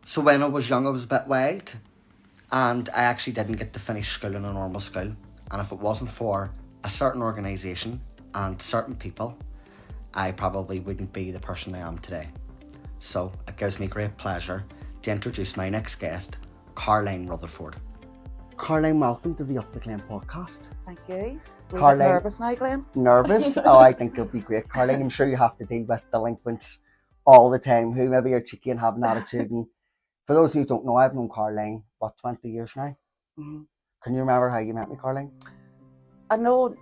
So when I was young, I was a bit wild, and I actually didn't get to finish school in a normal school. And if it wasn't for a certain organisation and certain people, I probably wouldn't be the person I am today. So it gives me great pleasure to introduce my next guest, Caroline Rutherford. Caroline, welcome to the Uppa Glen podcast. Thank you. We're Caroline, nervous now, Glen. Nervous? Oh, I think it'll be great. Caroline, I'm sure you have to deal with delinquents all the time who maybe are cheeky and have an attitude. And for those who don't know, I've known Caroline, 20 years now? Mm-hmm. Can you remember how you met me, Caroline? I know,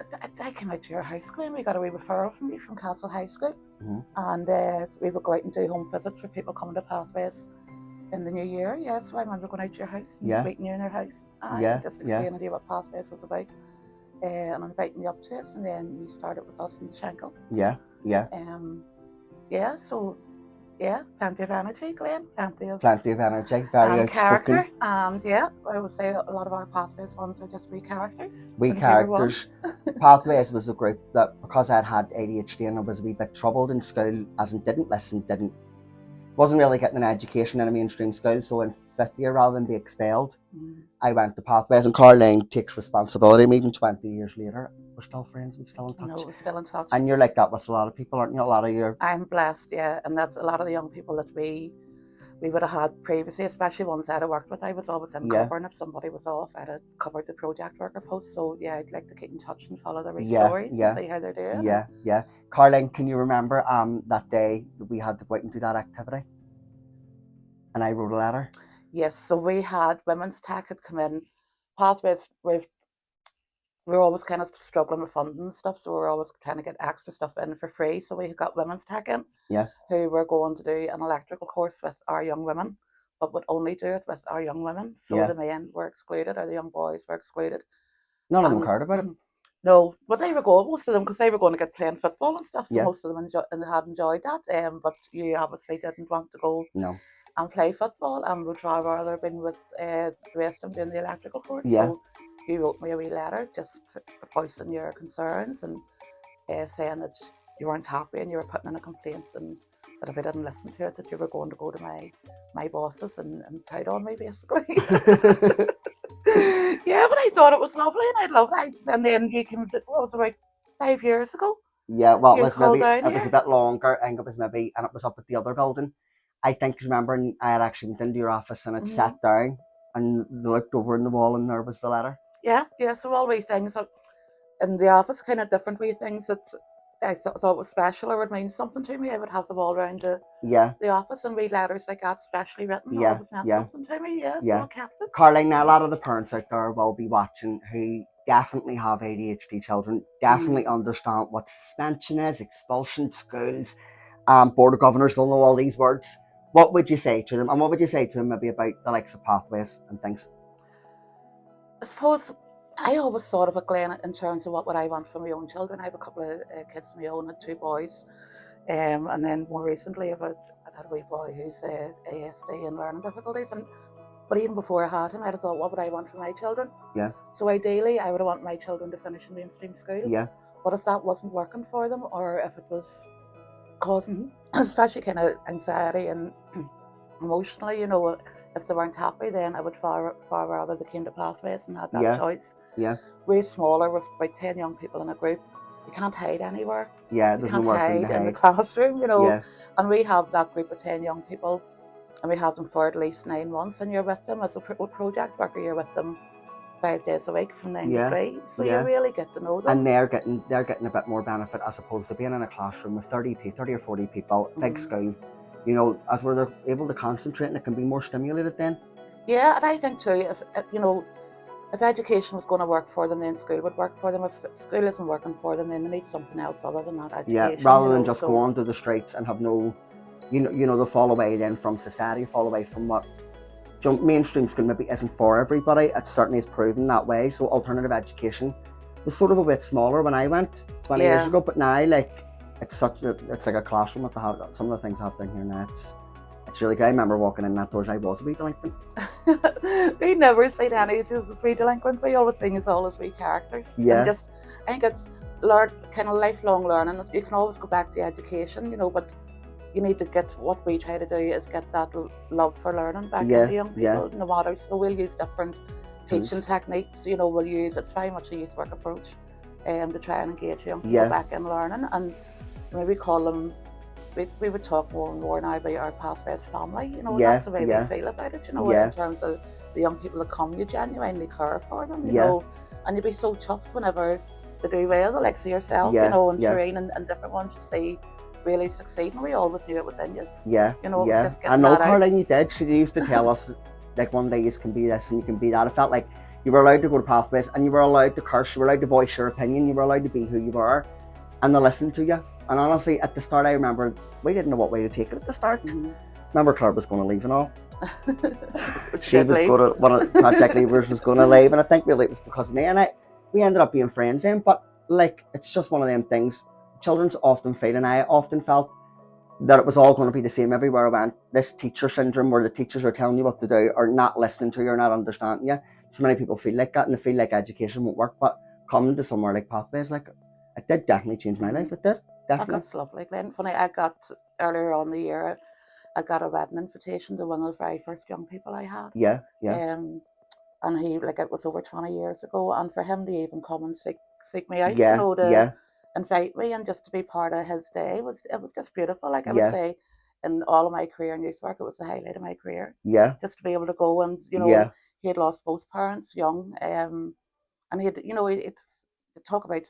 I came out to your house, Glen. We got a wee referral from you from Castle High School. Mm-hmm. And we would go out and do home visits for people coming to Pathways in the new year. Yeah, so I remember going out to your house and meeting you in your house. And just explaining to you what Pathways was about. And inviting you up to us, and then you started with us in the Shankill. Plenty of energy, Glen. Plenty of energy, very outspoken. Character, and I would say a lot of our Pathways ones are just wee characters. Pathways was a group that, because I'd had ADHD and I was a wee bit troubled in school, as in didn't listen, wasn't really getting an education in a mainstream school, so in 5th year, rather than be expelled, I went to Pathways, and Caroline takes responsibility. And even 20 years later, we're still friends, we're still in touch. No, we're still in touch. And you're like that with a lot of people, aren't you? A lot of your... I'm blessed, yeah, and that's a lot of the young people that we would have had previously, especially ones I'd have worked with. I was always in covering. If somebody was off, I'd have covered the project worker post. So yeah, I'd like to keep in touch and follow their stories and see how they're doing. Yeah. Caroline, can you remember that day that we had to go out and do that activity? And I wrote a letter. Yes, so we had Women's Tech had come in. Pathways, we were always kind of struggling with funding and stuff, so we were always trying to get extra stuff in for free. So we got Women's Tech in, who were going to do an electrical course with our young women, but would only do it with our young women. So the men were excluded, or the young boys were excluded. None of them cared about it. No, but they were going, most of them, because they were going to get playing football and stuff, so most of them had enjoyed that. But you obviously didn't want to go. No. And play football, and would rather been with the rest of them doing the electrical course. So you wrote me a wee letter just voicing your concerns and saying that you weren't happy and you were putting in a complaint, and that if I didn't listen to it, that you were going to go to my bosses and pout on me, basically. Yeah, but I thought it was lovely, and I loved it. And then you came, it was about 5 years ago. Yeah, well, it was a bit longer. I think it was and it was up at the other building. I think, remember, I had actually went into your office and had sat down and looked over in the wall, and there was the letter. Yeah, so all wee things in the office, kind of different wee things that I thought was special or would mean something to me. I would have them all around the office, and wee letters like that, specially written, always meant something to me. So I kept it. Caroline, now a lot of the parents out there will be watching who definitely have ADHD children, definitely understand what suspension is, expulsion, schools, board of governors, they'll know all these words. What would you say to them? And what would you say to them maybe about the likes of Pathways and things? I suppose I always thought of it, Glen, in terms of what would I want for my own children. I have a couple of kids of my own and 2 boys. And then more recently, I had a wee boy who's ASD and learning difficulties. But even before I had him, I'd have thought, what would I want for my children? Yeah. So ideally, I would want my children to finish in mainstream school. Yeah. But if that wasn't working for them, or if it was causing especially kind of anxiety and emotionally, if they weren't happy, then I would far rather they came to Pathways and had that choice. Yeah. We're smaller, with about 10 young people in a group. You can't hide anywhere. Yeah, you can't hide in the classroom, And we have that group of 10 young people, and we have them for at least 9 months, and you're with them as a project worker. You're with them 5 days a week from 9 to 3, so you really get to know them. And they're getting a bit more benefit as opposed to being in a classroom with 30 or 40 people, big school. As where they're able to concentrate, and it can be more stimulated then. Yeah, and I think too, if education was going to work for them, then school would work for them. If school isn't working for them, then they need something else other than that education. Yeah, rather than just go onto the streets and have no, they fall away then from society, fall away from what mainstream school maybe isn't for everybody. It certainly is proven that way. So alternative education was sort of a bit smaller when I went 20 years ago, but now it's like a classroom at the house. Some of the things I have down here now, it's really good. I remember walking in that doors, I was a wee delinquent. We never seen any of the wee delinquents. We always seen as all as wee characters. Yeah. And I think it's kind of lifelong learning. You can always go back to education, but you need to get, what we try to do is get that love for learning back Yeah, into young people, no matter. So we'll use different teaching Tools. techniques. We'll use, it's very much a youth work approach, to try and engage young people Yeah. back in learning. And we call them, we would talk more and more now about our Pathways family. Yeah, That's the way yeah. we feel about it. Yeah. In terms of the young people that come, you genuinely care for them. Yeah. And you'd be so chuffed whenever they do well, the likes of yourself, Yeah, and yeah. Shireen and different ones you see really succeeding. We always knew it was in you. Yeah, It was yeah. just I getting know, that out. Caroline, you did. She used to tell us, like, one day you can be this and you can be that. It felt like you were allowed to go to Pathways and you were allowed to curse, you were allowed to voice your opinion, you were allowed to be who you were, and they listened to you. And honestly, at the start, I remember we didn't know what way to take it at the start. Remember, Claire was going to leave and all. She was going to, one of the project leaders was going to leave, and I think really it was because of me. And we ended up being friends then. But like, it's just one of them things. Children often feel, and I often felt, that it was all going to be the same everywhere I went. This teacher syndrome where the teachers are telling you what to do or not listening to you or not understanding you. So many people feel like that and they feel like education won't work. But coming to somewhere like Pathways, like, it did definitely change my life. It did, definitely. That's lovely, Glen. Funny, I got, earlier on the year, I got a wedding invitation to one of the very first young people I had. Yeah, yeah. And he, like, it was over 20 years ago, and for him to even come and seek me out, Yeah, to invite me and just to be part of his day, it was just beautiful. Like, I would say, in all of my career in youth work, it was the highlight of my career. Yeah. Just to be able to go and, he had lost both parents young, and he had, it's talk about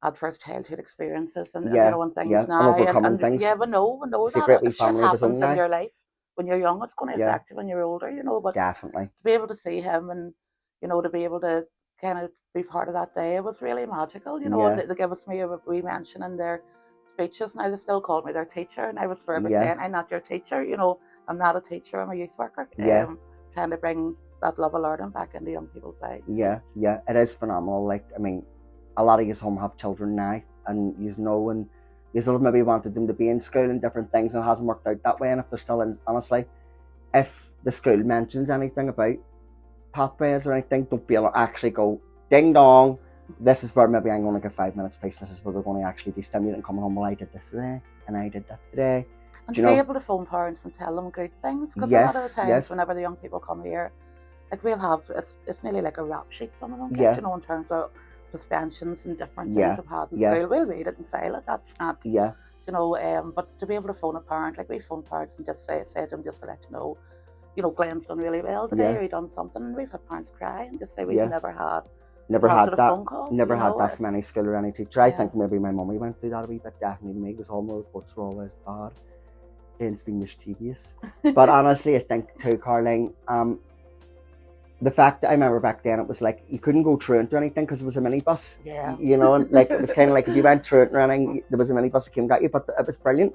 adverse childhood experiences and and things now, and overcoming things. we know It's a that great wee if shit family of his own happens in now. your life when you're young, it's going to affect you when you're older, but Definitely. to be able to see him and to be able to kind of be part of that day, it was really magical, and they gave us me a wee mention in their speeches. Now they still called me their teacher, and I was forever saying, I'm not your teacher, I'm not a teacher, I'm a youth worker, trying to bring that love of learning back into young people's lives. Yeah, it is phenomenal. Like, I mean, a lot of you home have children now, and and you maybe wanted them to be in school and different things, and it hasn't worked out that way. And if they're still in, honestly, if the school mentions anything about Pathways or anything, don't be able to actually go, ding dong, this is where maybe I'm going to get 5 minutes space, this is where they're going to actually be stimulating, coming home, well, I did this today, and I did that today. And to be able to phone parents and tell them good things, because a lot of the times whenever the young people come here, like, we'll have, it's nearly like a rap sheet, some of them get, in terms of suspensions and different things I've had in school. We'll read it and file it, that's not, but to be able to phone a parent, like we phone parents and just say to them, just to let you know, Glen's done really well today, or he done something, and we've had parents cry and just say we've never had that phone call, had that from any school or any teacher. I think maybe my mummy went through that a wee bit, definitely me, because all my reports were always bad, tends to be mischievous. But honestly, I think too, Caroline, the fact that I remember back then, it was like you couldn't go truant or anything because it was a minibus. Like, it was kind of like if you went truant or anything, there was a minibus that came and got you. But it was brilliant.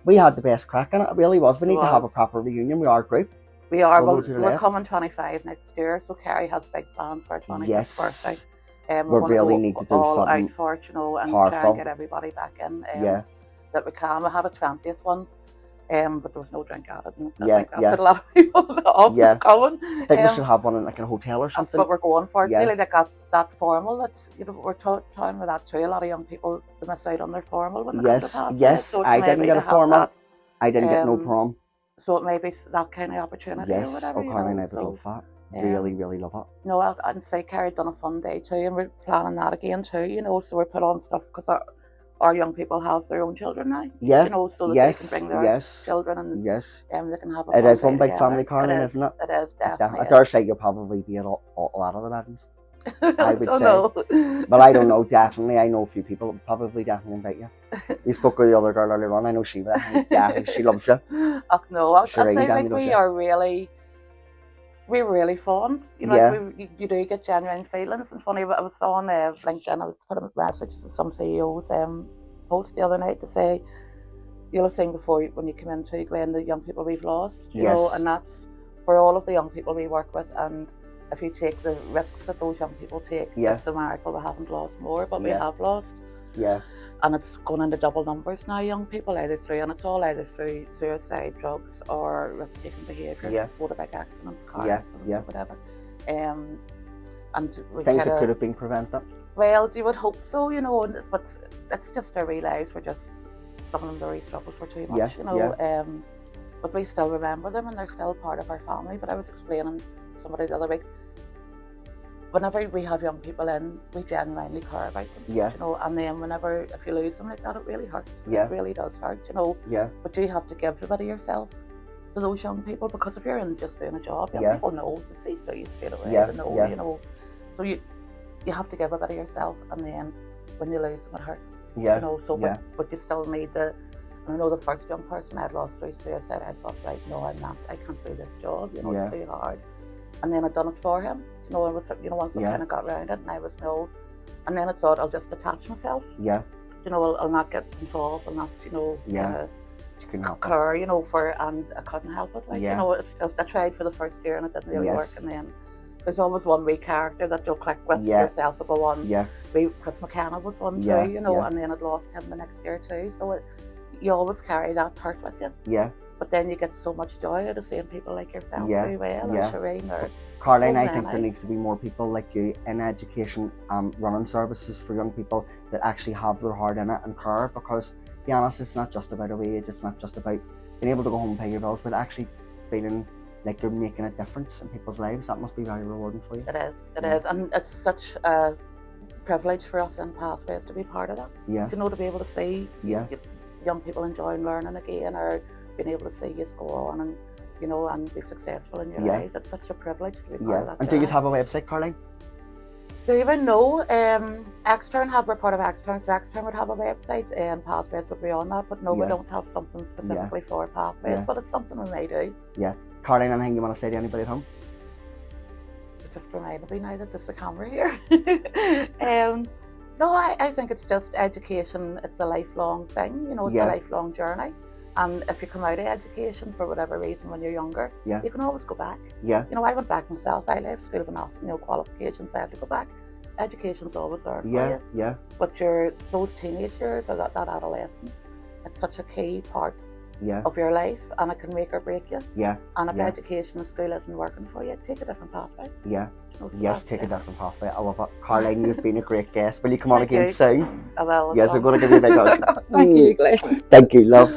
We had the best crack in it. It really was. We need to have a proper reunion. We are a group. We are. Well, we're coming 25 next year, so Carrie has big plans for our 25th birthday. We really need to do all something out for it, and powerful. try and get everybody back in. That we can. We had a 20th one. But there was no drink at it. And I think that put a lot of people off coming. I think we should have one in like a hotel or something. That's what we're going for. It's really like that formal that we're talking with that too. A lot of young people, they miss out on their formal when they come to Pathways. So I didn't get a formal. I didn't get no prom. So it may be that kind of opportunity or whatever. Caroline, I would love that. Really, really love it. No, I'd say Carrie done a fun day too, and we're planning that again too. So we're put on stuff because our young people have their own children now. So that they can bring their children and they can have a It is one big together. family, Caroline, isn't it? It is, definitely. I dare say you'll probably be at a lot of the weddings. I would say. Know. Well, I don't know, definitely. I know a few people that probably definitely invite you. You spoke with the other girl earlier on. I know she would. Definitely, she loves you. Oh, no, I'd say like we're really fond. Like you do get genuine feelings. And funny, I was on LinkedIn, I was putting a message to some CEOs post the other night to say, you'll have seen before when you come into Glen the young people we've lost, you know, and that's for all of the young people we work with. And if you take the risks that those young people take, it's a miracle we haven't lost more, but we have lost. And it's gone into double numbers now, young people, and it's all either through suicide, drugs, or risk-taking behaviour, motorbike accidents, car accidents, or whatever. And we things that could have been prevented. Well, you would hope so, you know, but it's just our real lives. We're just some of them their struggles were too Yeah, much, you know. But we still remember them, and they're still part of our family. But I was explaining to somebody the other week, whenever we have young people in, we genuinely care about them. Yeah. You know, and then whenever if you lose them like that, it really hurts. Yeah. It really does hurt, you know. Yeah. But you have to give a bit of yourself to those young people, because if you're in just doing a job, young Yeah. people know to see through you straight away. Yeah, They know, yeah. you know. So you have to give a bit of yourself, and then when you lose them, it hurts. Yeah. You know, so Yeah. but you still need the. And I know the first young person I'd lost through suicide, I thought, right, no, I can't do this job. You know, Yeah. it's too hard. And then I'd done it for him. You know, once I Yeah. kind of got around it, and I was no. And then I thought, I'll just detach myself. Yeah. You know, I'll not get involved. I'll not, you know, Yeah. kind of You couldn't help it. care, you know, and I couldn't help it. Like, Yeah. you know, it's just, I tried for the first year and it didn't really Yes. work. And then there's always one wee character that you'll click with Yeah. yourself to go on. Yeah. Chris McKenna was one Yeah, too, you know, yeah. and then I'd lost him the next year too. So you always carry that hurt with you. Yeah. But then you get so much joy out of seeing people like yourself Yeah, do well, yeah. or Shireen, or Caroline, so I think there many. needs to be more people like you in education, running services for young people that actually have their heart in it and care, because, to be honest, it's not just about a wage, it's not just about being able to go home and pay your bills, but actually feeling like you're making a difference in people's lives. That must be very rewarding for you. It is, Yeah. and it's such a privilege for us in Pathways to be part of that. Yeah. You know, to be able to see Yeah. young people enjoying learning again, or being able to see you go on and, you know, and be successful in your Yeah. lives. It's such a privilege to be part Yeah. of that. And do you journey. have a website, Caroline? Do you even know? Extern have, we're part of Extern, so Extern would have a website, and Pathways would be on that, but no, we Yeah. don't have something specifically for Pathways, Yeah. but it's something we may do. Caroline, anything you want to say to anybody at home? It just reminded me now that there's a camera here. No, I think it's just education. It's a lifelong thing, you know, it's Yeah. a lifelong journey. And if you come out of education for whatever reason when you're younger, Yeah. you can always go back. Yeah. You know, I went back myself. I left school with nothing, you know, qualifications. I had to go back. Education's always there for Yeah. you. Yeah. But those teenage years, or that adolescence, it's such a key part Yeah. of your life, and it can make or break you. Yeah. And if Yeah. education and school isn't working for you, take a different pathway. Yeah. You know, so Yes, that's take a it. different pathway. I love it. Caroline, you've been a great guest. Will you come on Thank again you. soon? I will. Yes, I'm going to give you a big hug. Thank you, Glen. Thank you, love.